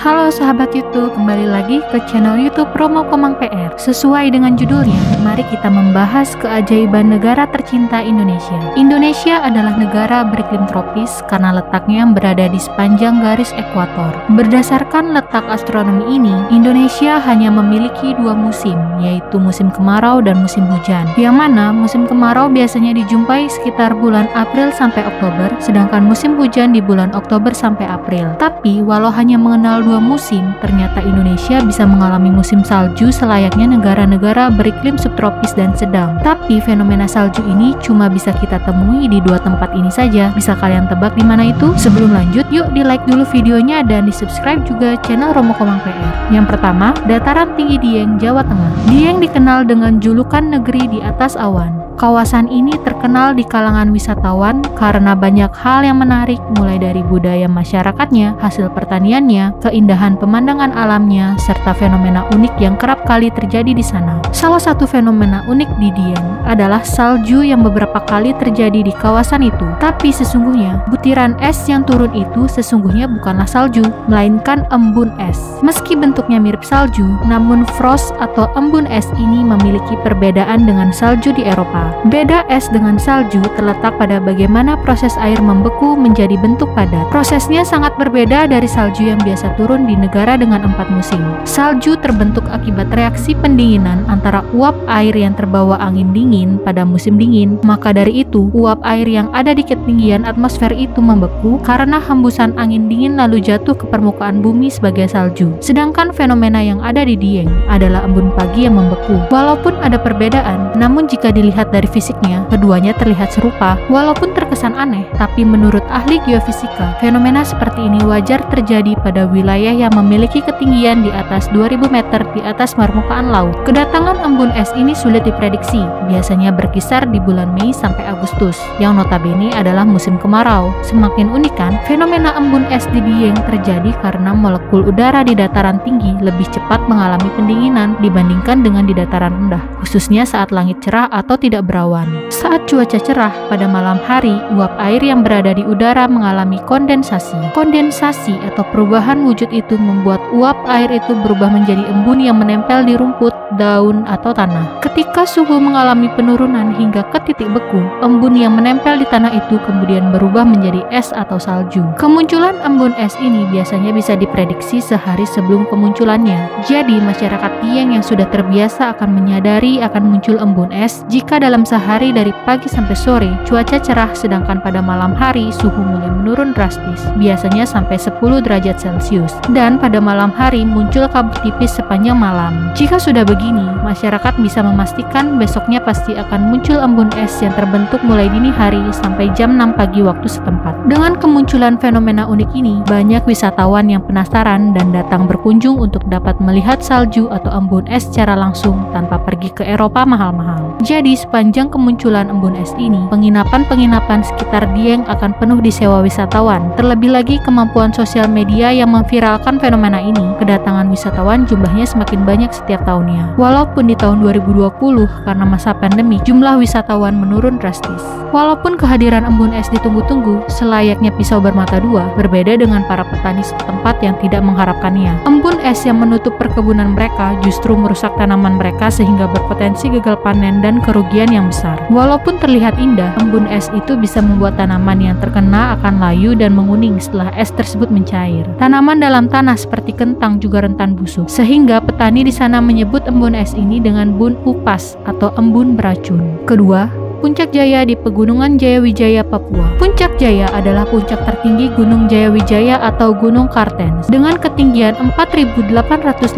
Halo sahabat YouTube, kembali lagi ke channel YouTube Romo Komang PR. Sesuai dengan judulnya, mari kita membahas keajaiban negara tercinta Indonesia. Indonesia adalah negara beriklim tropis karena letaknya berada di sepanjang garis ekuator. Berdasarkan letak astronomi ini, Indonesia hanya memiliki dua musim, yaitu musim kemarau dan musim hujan. Yang mana musim kemarau biasanya dijumpai sekitar bulan April sampai Oktober, sedangkan musim hujan di bulan Oktober sampai April. Tapi walau hanya mengenal dua musim, ternyata Indonesia bisa mengalami musim salju selayaknya negara-negara beriklim subtropis dan sedang. Tapi fenomena salju ini cuma bisa kita temui di dua tempat ini saja. Bisa kalian tebak di mana itu? Sebelum lanjut, yuk di like dulu videonya dan di subscribe juga channel Romo Komang PR. Yang pertama, dataran tinggi Dieng, Jawa Tengah. Dieng dikenal dengan julukan negeri di atas awan. Kawasan ini terkenal di kalangan wisatawan karena banyak hal yang menarik, mulai dari budaya masyarakatnya, hasil pertaniannya, keindahan pemandangan alamnya, serta fenomena unik yang kerap kali terjadi di sana. Salah satu fenomena unik di Dieng adalah salju yang beberapa kali terjadi di kawasan itu. Tapi sesungguhnya, butiran es yang turun itu sesungguhnya bukanlah salju, melainkan embun es. Meski bentuknya mirip salju, namun frost atau embun es ini memiliki perbedaan dengan salju di Eropa. Beda es dengan salju terletak pada bagaimana proses air membeku menjadi bentuk padat. Prosesnya sangat berbeda dari salju yang biasa turun di negara dengan 4 musim. Salju terbentuk akibat reaksi pendinginan antara uap air yang terbawa angin dingin pada musim dingin. Maka dari itu, uap air yang ada di ketinggian atmosfer itu membeku karena hembusan angin dingin lalu jatuh ke permukaan bumi sebagai salju. Sedangkan fenomena yang ada di Dieng adalah embun pagi yang membeku. Walaupun ada perbedaan, namun jika dilihat dari fisiknya, keduanya terlihat serupa. Walaupun terkesan aneh, tapi menurut ahli geofisika, fenomena seperti ini wajar terjadi pada wilayah yang memiliki ketinggian di atas 2000 meter di atas permukaan laut. Kedatangan embun es ini sulit diprediksi, biasanya berkisar di bulan Mei sampai Agustus, yang notabene adalah musim kemarau. Semakin unik kan, fenomena embun es di Dieng terjadi karena molekul udara di dataran tinggi lebih cepat mengalami pendinginan dibandingkan dengan di dataran rendah, khususnya saat langit cerah atau tidak berawan. Saat cuaca cerah pada malam hari, uap air yang berada di udara mengalami kondensasi. Kondensasi atau perubahan wujud itu membuat uap air itu berubah menjadi embun yang menempel di rumput, daun, atau tanah. Ketika suhu mengalami penurunan hingga ke titik beku, embun yang menempel di tanah itu kemudian berubah menjadi es atau salju. Kemunculan embun es ini biasanya bisa diprediksi sehari sebelum kemunculannya. Jadi masyarakat Dieng yang sudah terbiasa akan menyadari akan muncul embun es jika dalam sehari dari pagi sampai sore cuaca cerah, sedangkan pada malam hari suhu mulai menurun drastis, biasanya sampai 10 derajat Celcius, dan pada malam hari muncul kabut tipis sepanjang malam. Jika sudah begini, masyarakat bisa memastikan besoknya pasti akan muncul embun es yang terbentuk mulai dini hari sampai jam 6 pagi waktu setempat. Dengan kemunculan fenomena unik ini, banyak wisatawan yang penasaran dan datang berkunjung untuk dapat melihat salju atau embun es secara langsung tanpa pergi ke Eropa mahal-mahal. Jadi sepanjang kemunculan embun es ini, penginapan-penginapan sekitar Dieng akan penuh disewa wisatawan. Terlebih lagi kemampuan sosial media yang memviralkan fenomena ini, kedatangan wisatawan jumlahnya semakin banyak setiap tahunnya. Walaupun di tahun 2020 karena masa pandemi, jumlah wisatawan menurun drastis. Walaupun kehadiran embun es ditunggu-tunggu, selayaknya pisau bermata dua, berbeda dengan para petani setempat yang tidak mengharapkannya. Embun es yang menutup perkebunan mereka justru merusak tanaman mereka sehingga berpotensi gagal panen dan kerugian yang besar. Walaupun terlihat indah, embun es itu bisa membuat tanaman yang terkena akan layu dan menguning setelah es tersebut mencair. Tanaman dalam tanah seperti kentang juga rentan busuk, sehingga petani di sana menyebut embun es ini dengan bun upas atau embun beracun. Kedua, Puncak Jaya di Pegunungan Jayawijaya, Papua. Puncak Jaya adalah puncak tertinggi Gunung Jayawijaya atau Gunung Kartens dengan ketinggian 4.884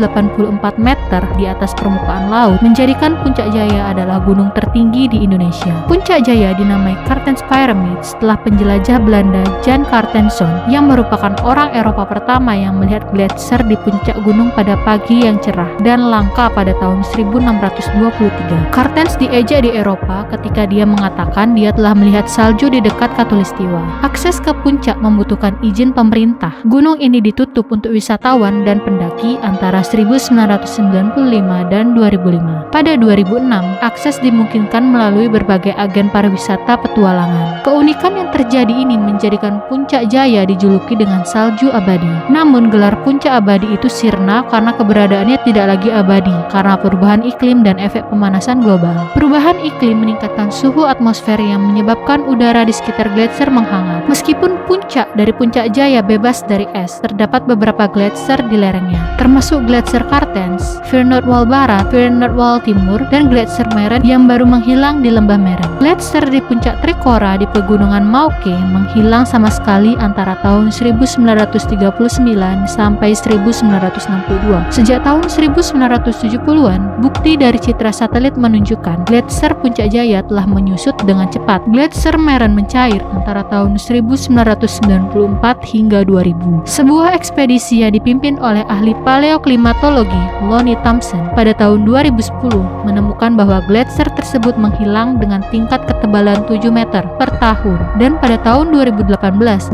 meter di atas permukaan laut, menjadikan Puncak Jaya adalah gunung tertinggi di Indonesia. Puncak Jaya dinamai Kartens Pyramid setelah penjelajah Belanda Jan Cartenson yang merupakan orang Eropa pertama yang melihat gletser di puncak gunung pada pagi yang cerah dan langka pada tahun 1623. Cartens diejek di Eropa ketika dia mengatakan dia telah melihat salju di dekat Khatulistiwa. Akses ke puncak membutuhkan izin pemerintah. Gunung ini ditutup untuk wisatawan dan pendaki. mendaki antara 1995 dan 2005. Pada 2006, akses dimungkinkan melalui berbagai agen pariwisata petualangan. Keunikan yang terjadi ini menjadikan Puncak Jaya dijuluki dengan salju abadi. Namun gelar Puncak Abadi itu sirna karena keberadaannya tidak lagi abadi karena perubahan iklim dan efek pemanasan global. Perubahan iklim meningkatkan suhu atmosfer yang menyebabkan udara di sekitar gletser menghangat. Meskipun puncak dari Puncak Jaya bebas dari es, terdapat beberapa gletser di lerengnya, termasuk gletser Kartens, Firnotwal Barat, Firnotwal Timur, dan gletser Meren yang baru menghilang di lembah Meren. Gletser di puncak Trikora di pegunungan Mauke menghilang sama sekali antara tahun 1939 sampai 1962. Sejak tahun 1970-an, bukti dari citra satelit menunjukkan gletser Puncak Jaya telah menyusut dengan cepat. Gletser Meren mencair antara tahun 1994 hingga 2000. Sebuah ekspedisi yang dipimpin oleh ahli paleoklimatologi Lonnie Thompson pada tahun 2010 menemukan bahwa gletser tersebut menghilang dengan tingkat ketebalan 7 meter per tahun dan pada tahun 2018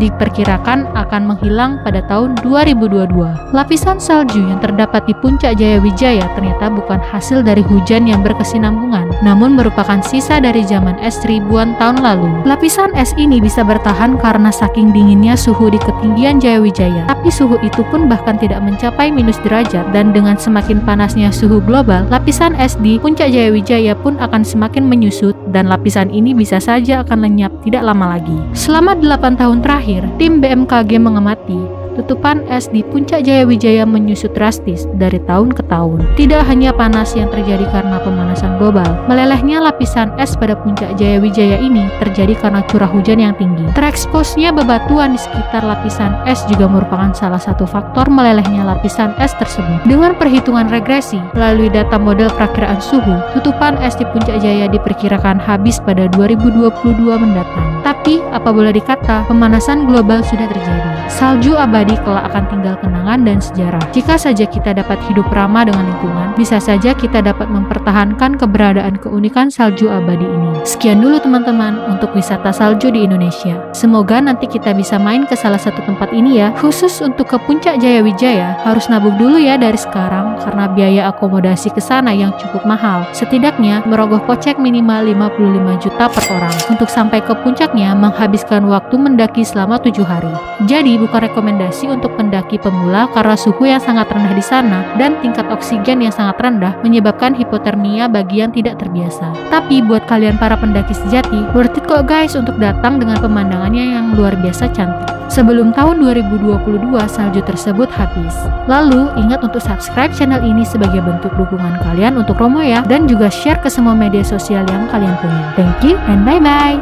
diperkirakan akan menghilang pada tahun 2022. Lapisan salju yang terdapat di Puncak Jaya Wijaya ternyata bukan hasil dari hujan yang berkesinambungan, namun merupakan sisa dari zaman es ribuan tahun lalu. Lapisan es ini bisa bertahan karena saking dinginnya suhu di ketinggian Jaya Wijaya, tapi suhu itu pun bahkan tidak mencapai minus derajat, dan dengan semakin panasnya suhu global, lapisan es di Puncak Jaya Wijaya pun akan semakin menyusut dan lapisan ini bisa saja akan lenyap tidak lama lagi. Selama 8 tahun terakhir, tim BMKG mengamati tutupan es di Puncak Jaya Wijaya menyusut drastis dari tahun ke tahun. Tidak hanya panas yang terjadi karena pemanasan global, melelehnya lapisan es pada Puncak Jaya Wijaya ini terjadi karena curah hujan yang tinggi. Tereksposnya bebatuan di sekitar lapisan es juga merupakan salah satu faktor melelehnya lapisan es tersebut. Dengan perhitungan regresi melalui data model perakiraan suhu, tutupan es di Puncak Jaya diperkirakan habis pada 2022 mendatang. Tapi, apa boleh dikata, pemanasan global sudah terjadi. Salju abadi kelak akan tinggal kenangan dan sejarah. Jika saja kita dapat hidup ramah dengan lingkungan, bisa saja kita dapat mempertahankan keberadaan keunikan salju abadi ini. Sekian dulu teman-teman untuk wisata salju di Indonesia. Semoga nanti kita bisa main ke salah satu tempat ini ya. Khusus untuk ke Puncak Jaya Wijaya, harus nabung dulu ya dari sekarang karena biaya akomodasi ke sana yang cukup mahal. Setidaknya merogoh kocek minimal 55 juta per orang. Untuk sampai ke puncaknya menghabiskan waktu mendaki selama 7 hari. Jadi bukan rekomendasi untuk pendaki pemula karena suhu yang sangat rendah di sana dan tingkat oksigen yang sangat rendah menyebabkan hipotermia bagi yang tidak terbiasa. Tapi buat kalian para pendaki sejati, worth it kok guys untuk datang dengan pemandangannya yang luar biasa cantik. Sebelum tahun 2022 salju tersebut habis. Lalu ingat untuk subscribe channel ini sebagai bentuk dukungan kalian untuk Romo ya, dan juga share ke semua media sosial yang kalian punya. Thank you and bye bye.